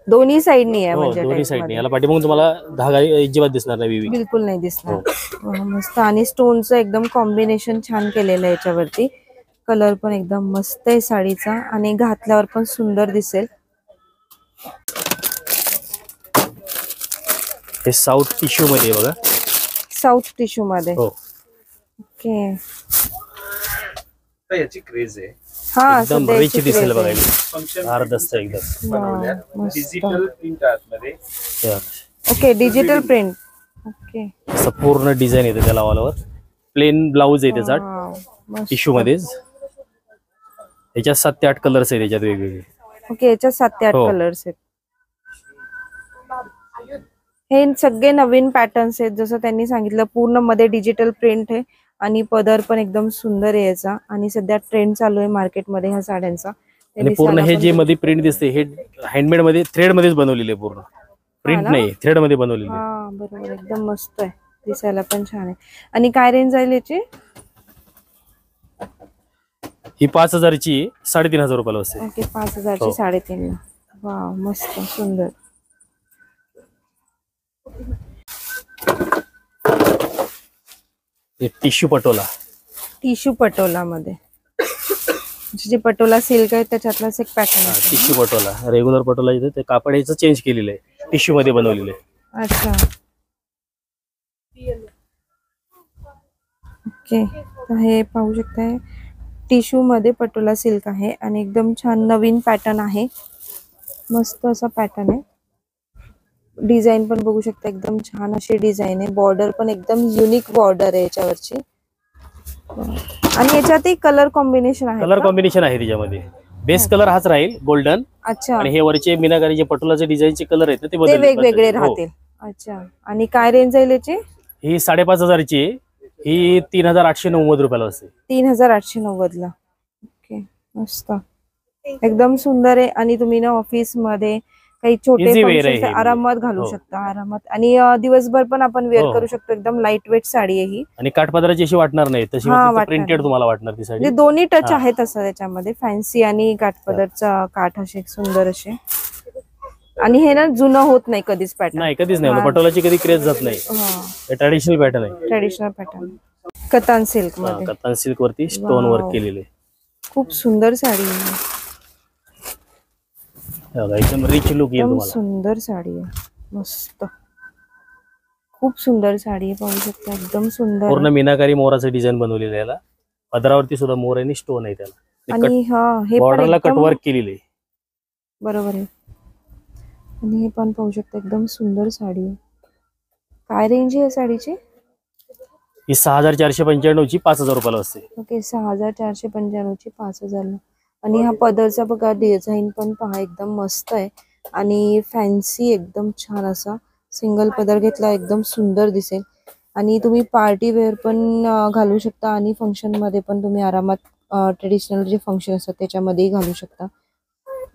Speaker 1: दोन्ही साइडनी आहे म्हणजे
Speaker 2: दोन्ही साइडनी. याला पाठीमागून तुम्हाला धागा अजिबात दिसणार नाही, विविंग
Speaker 1: बिलकुल नाही दिसणार. मस्त. आणि स्टोनचं एकदम कॉम्बिनेशन छान केलेलं आहे याच्यावरती. कलर पण एकदम मस्त आहे साडीचा आणि घातल्यावर पण सुंदर दिसेल.
Speaker 2: हे साऊथ टिश्यू मध्ये बघा.
Speaker 1: साऊथ टिश्यू मध्ये. ओके,
Speaker 3: याची क्रेज आहे.
Speaker 1: हा,
Speaker 2: एकदम रिच दिसेल बघायला. अर्धस्त एकदम
Speaker 3: डिजिटल प्रिंट आतमध्ये.
Speaker 1: Okay, digital print. ओके,
Speaker 2: असं पूर्ण डिझाईन येते त्याला. ऑल ओव्हर प्लेन ब्लाउज आहे त्याचा टिश्यू मध्येच. याच्यात 7 ते 8 कलर्स आहेत त्याच्यात वेगवेगळे.
Speaker 1: ओके, याच्यात 7 ते 8 कलर्स आहेत. हे सगळे नवीन पॅटर्न्स आहेत. जसं त्यांनी सांगितलं पूर्ण मध्ये डिजिटल प्रिंट आहे आणि पदर पण एकदम सुंदर आहे याचा. आणि सध्या ट्रेंड चालू आहे मार्केटमध्ये ह्या साड्यांचा.
Speaker 2: आणि पूर्ण हे जे मध्ये प्रिंट दिसते हे हँडमेड मध्ये थ्रेड मध्येच बनवलेले आहे. पूर्ण प्रिंट नाही, थ्रेड मध्ये बनवलेले.
Speaker 1: हा, बरोबर, एकदम मस्त आहे, दिसायला पण छान आहे. आणि काय रेंज आहे याची?
Speaker 2: ही 5000 ची 3500 रुपयाला असते.
Speaker 1: ओके, 5000 ची 3.5 ला. वा, मस्त, सुंदर.
Speaker 2: टिश्यू पटोला.
Speaker 1: टिश्यू पटोला मध्ये जे पटोला सिल्क आहे त्याच्यातलाच एक पॅटर्न आहे.
Speaker 2: टिश्यू पटोला, रेग्युलर पटोला येते ते कापड याचं चेंज केलेलं आहे, टिश्यू मध्ये बनवलेलं आहे.
Speaker 1: अच्छा, ओके. तर हे पाहू शकताय टिश्यू मध्ये पटोला सिल्क आहे आणि एकदम छान नवीन पॅटर्न आहे. मस्त असा पॅटर्न आहे. डिझाईन पण बघू शकता, एकदम छान अशी डिझाईन आहे. बॉर्डर पण एकदम युनिक बॉर्डर आहे याच्यावरची. आणि याच्यातही कलर कॉम्बिनेशन आहे.
Speaker 2: कलर कॉम्बिनेशन आहे त्याच्यामध्ये. बेस कलर हाच राहील गोल्डन.
Speaker 1: अच्छा,
Speaker 2: आणि हे वरचे मीनाकारी जे पटोलाचे डिझाईनचे कलर आहेत ते
Speaker 1: वेगवेगळे राहतील. अच्छा, आणि काय रेंज आहे याची?
Speaker 2: ही 5500 ची. ही 3890 रुपयाला असते.
Speaker 1: 3890 ला. ओके, मस्त, एकदम सुंदर आहे. आणि तुम्ही ना ऑफिस मध्ये काही छोटे आरामात घालू शकता, आरामात. आणि दिवसभर पण आपण वेअर करू शकतो. एकदम लाईट वेट साडी आहे ही.
Speaker 2: आणि काठपदराची अशी वाटणार नाही, तशी प्रिंटेड तुम्हाला वाटणार ती साडी.
Speaker 1: दोन्ही टच आहेत असं त्याच्यामध्ये, फॅन्सी आणि काठपदरचा काठ असे सुंदर असे. आणि हे ना जुनं होत नाही कधीच पॅटर्न.
Speaker 2: नाही, कधीच नाही. पटोलाची कधी क्रेज जात नाही. ट्रेडिशनल पॅटर्न आहे.
Speaker 1: ट्रेडिशनल पॅटर्न कतान सिल्क मध्ये.
Speaker 2: कतान सिल्क वरती स्टोन वर्क केलेले.
Speaker 1: खूप सुंदर साडी आहे.
Speaker 2: एकदम रिच लुक येईल तुम्हाला.
Speaker 1: सुंदर साडी आहे, मस्त, खूप सुंदर साडी आहे. पाहू शकता, एकदम सुंदर.
Speaker 2: पूर्ण मीनाकारी मोराचं डिझाइन बनवलेलं आहे याला. पदरावरती सुद्धा मोर आणि स्टोन आहे त्याला.
Speaker 1: आणि हे
Speaker 2: बॉर्डरला कट वर्क केलेले आहे.
Speaker 1: बरोबर आहे. आणि हे पण पाहू शकता, एकदम सुंदर साडी आहे. काय रेंज आहे साडीची?
Speaker 2: ही 6495 ची 5000 रुपयाला असते.
Speaker 1: ओके, 6495 ची 5000 ला. आणि हा पदरचा बघा डिझाईन पण पहा, एकदम मस्त आहे. आणि फॅन्सी एकदम छान असा सिंगल पदर घेतला एकदम सुंदर दिसेल. आणि तुम्ही पार्टी वेअर पण घालू शकता आणि फंक्शन मध्ये पण तुम्ही आरामात ट्रेडिशनल जे फंक्शन असतात त्याच्यामध्येही घालू शकता.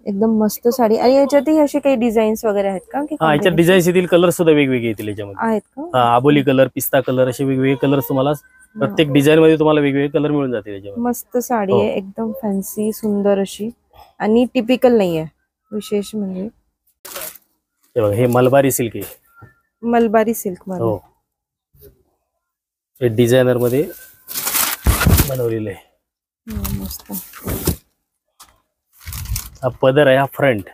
Speaker 1: एकदम मस्त साडी. आणि याच्यातही असे काही डिझाईन्स वगैरे आहेत का की
Speaker 2: हा, याच्यात डिझाईन्स येतील, कलर सुद्धा वेगवेगळे येतील याच्यामध्ये.
Speaker 1: आहेत का?
Speaker 2: हा, आबोली कलर, पिस्ता कलर असे वेगवेगळे कलर तुम्हाला प्रत्येक डिझाईन मध्ये तुम्हाला वेगवेगळे कलर मिळून जातील याच्यामध्ये.
Speaker 1: मस्त साडी आहे, एकदम फॅन्सी सुंदर अशी आणि टिपिकल नाहीये. विशेष म्हणजे
Speaker 2: हे बघा, हे मलबारी सिल्क आहे.
Speaker 1: मलबारी सिल्क मध्ये
Speaker 2: हो, हे डिझायनर मध्ये बनवलेलं आहे.
Speaker 1: मस्त.
Speaker 2: हा पदर आहे, हा फ्रंट,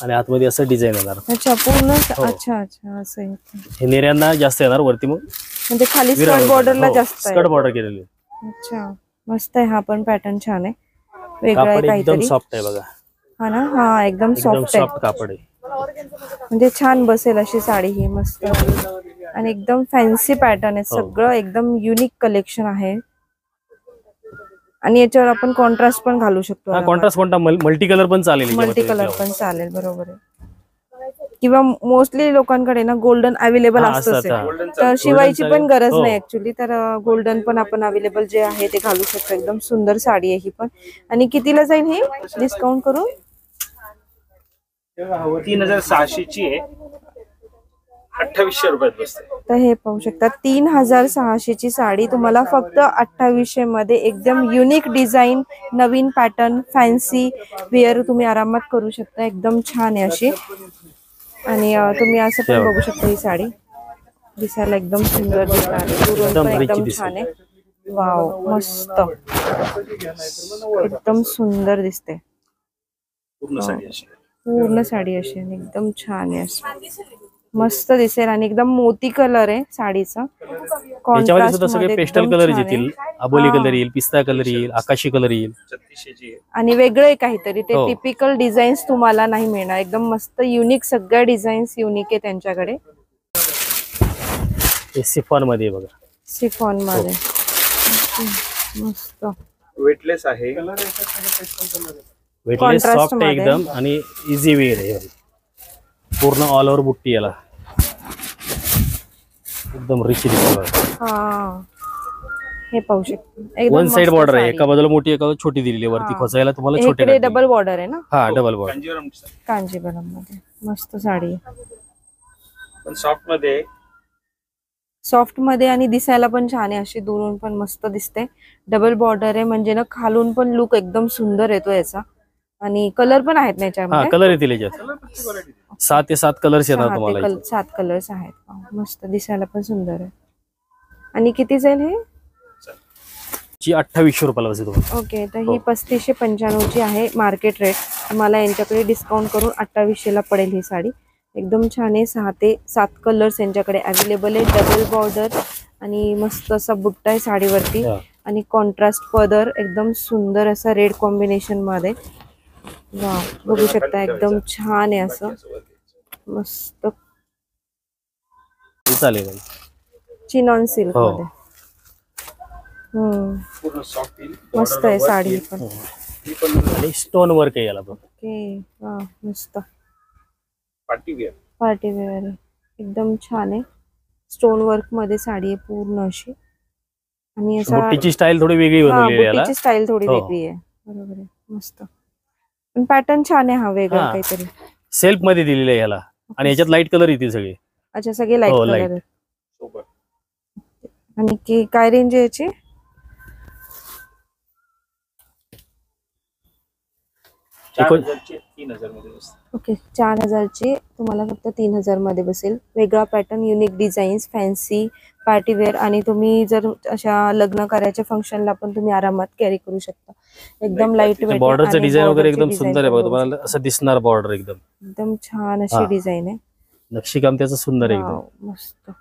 Speaker 2: आणि आतमध्ये असं डिझाईन येणार.
Speaker 1: अच्छा, पूर्ण. अच्छा अच्छा, असं आहे.
Speaker 2: हे नेऱ्यांना जास्त येणार, वरती मग
Speaker 1: म्हणजे खाली स्कर्ट बॉर्डरला जास्त आहे.
Speaker 2: स्कर्ट बॉर्डर केलेली.
Speaker 1: अच्छा, मस्त आहे. हा पण पॅटर्न छान आहे, वेगळा आहे
Speaker 2: कापड एकदम
Speaker 1: काहीतरी.
Speaker 2: सॉफ्ट आहे बघा.
Speaker 1: हा ना, हा एकदम सॉफ्ट आहे,
Speaker 2: सॉफ्ट कापड आहे.
Speaker 1: म्हणजे छान बसेल अशी साडी ही. मस्त आणि एकदम फॅन्सी पॅटर्न आहे सगळं, एकदम युनिक कलेक्शन आहे. आणि याच्यावर आपण कॉन्ट्रास्ट पण घालू शकतो.
Speaker 2: हा, कॉन्ट्रास्ट कोणता, मल्टी कलर पण चालेल.
Speaker 1: मल्टी कलर पण चालेल, बरोबर आहे. किंवा मोस्टली लोकांकडे ना गोल्डन अवेलेबल असतंच आहे, तर शिवायची पण गरज नाही ऍक्च्युली. तर गोल्डन पण आपण अवेलेबल जे आहे ते घालू शकतो. एकदम सुंदर साडी आहे ही पण. आणि कितीला जाईल ही डिस्काउंट करून?
Speaker 3: 3600 ची आहे, 2800 रुपयात बसते.
Speaker 1: तर हे पाहू शकता, 3600 ची साडी तुम्हाला फक्त 2800 मध्ये एकदम युनिक डिझाईन, नवीन पॅटर्न, फॅन्सी वेअर तुम्ही आरामात करू शकता. एकदम छान आहे अशी. आणि तुम्ही असं पण बघू शकता, ही साडी दिसायला एकदम सुंदर दिसणार, एकदम छान आहे. वाव, मस्त, एकदम सुंदर दिसते. पूर्ण साडी अशी आणि एकदम छान आहे अशी, मस्त दिसेल. आणि एकदम मोती कलर आहे साडीचा.
Speaker 2: याच्यामध्ये सुद्धा सगळे पेस्टल कलर येतील. आबोली कलर येईल, पिस्ता कलर येईल, आकाशी कलर येईल.
Speaker 1: आणि वेगळे काहीतरी, ते टिपिकल डिझाईन्स तुम्हाला नाही मिळणार. एकदम मस्त युनिक, सगळ्या डिझाईन्स युनिक आहे त्यांच्याकडे.
Speaker 2: हे सिफॉन मध्ये बघा,
Speaker 1: सिफॉन मध्ये मस्त
Speaker 3: वेटलेस आहे,
Speaker 2: वेटलेस, सॉफ्ट आहे एकदम आणि इझी वेअर आहे. पूर्ण ऑल ओव्हर बुट्टी याला, एकदम रिच दिसते.
Speaker 1: हा, हे पाहू शकतो.
Speaker 2: वन साइड बॉर्डर आहे, एका बाजूला मोठी, एका छोटी दिलेली आहे. वरती खोचायला तुम्हाला छोटे
Speaker 1: डबल बॉर्डर आहे ना.
Speaker 2: हा, डबल बॉर्डर,
Speaker 1: कांजीवरम मध्ये मस्त साडी.
Speaker 3: पण सॉफ्ट मध्ये,
Speaker 1: सॉफ्ट मध्ये आणि दिसायला पण छान आहे अशी. दुरून पण मस्त दिसते. डबल बॉर्डर आहे म्हणजे ना, खालून पण लुक एकदम सुंदर येतो याचा. आणि कलर पण आहेत ना याच्यामध्ये.
Speaker 2: कलर येतील याच्यात 7 ते 7 कलर्स येणार तुम्हाला.
Speaker 1: 7 कलर्स आहेत. मस्त दिसायला पण सुंदर आहे. आणि किती जाईल हे?
Speaker 2: 2800 रुपयाला बसेल तुम्हाला.
Speaker 1: ओके, तर ही 3595 ची आहे मार्केट रेट. तुम्हाला यांच्याकडे डिस्काउंट करून 2800 ला पडेल ही साडी. एकदम छान आहे. 6 ते 7 कलर्स यांच्याकडे अवेलेबल आहे. डबल बॉर्डर आणि मस्त असा बुट्टा आहे साडीवरती. आणि कॉन्ट्रास्ट पदर, एकदम सुंदर असा रेड कॉम्बिनेशन मध्ये. वाव, बघू शकता एकदम छान आहे असं, मस्त
Speaker 2: चालेल.
Speaker 1: चिनॉन सिल्क मध्ये. मस्त आहे साडी पण.
Speaker 2: आणि स्टोन वर्क आहे याला पण.
Speaker 1: ओके, वाव, मस्त
Speaker 3: पार्टी
Speaker 1: वेअर आहे. एकदम छान आहे. स्टोन वर्क मध्ये साडी आहे पूर्ण अशी. आणि
Speaker 2: बुट्टीची स्टाईल थोडी वेगळी बनवली आहे याला.
Speaker 1: बुट्टीची स्टाईल थोडी वेगळी आहे, बरोबर आहे. मस्त, पण पॅटर्न छान आहे. हा वेगळा काहीतरी
Speaker 2: सेल्फ मध्ये दिलेला आहे याला. आणि याच्यात लाईट कलर येतील सगळे.
Speaker 1: अच्छा, सगळे लाईट कलर आहेत. आणि काय रेंज आहे याची?
Speaker 3: 3000 मध्ये बसते.
Speaker 1: ओके, 4000 ची तुम्हाला फक्त 3000 मध्ये बसेल. वेगळा pattern, unique designs, fancy party wear. आणि तुम्ही जर अशा लग्न करायच्या फंक्शनला पण तुम्ही आरामात कॅरी करू शकता. एकदम लाईट वेट.
Speaker 2: बॉर्डरचं डिझाईन वगैरे एकदम सुंदर आहे बघा. तुम्हाला असं दिसणार बॉर्डर एकदम
Speaker 1: छान अशी डिझाईन आहे.
Speaker 2: नक्षीकाम त्याचं सुंदर आहे एकदम
Speaker 1: मस्त.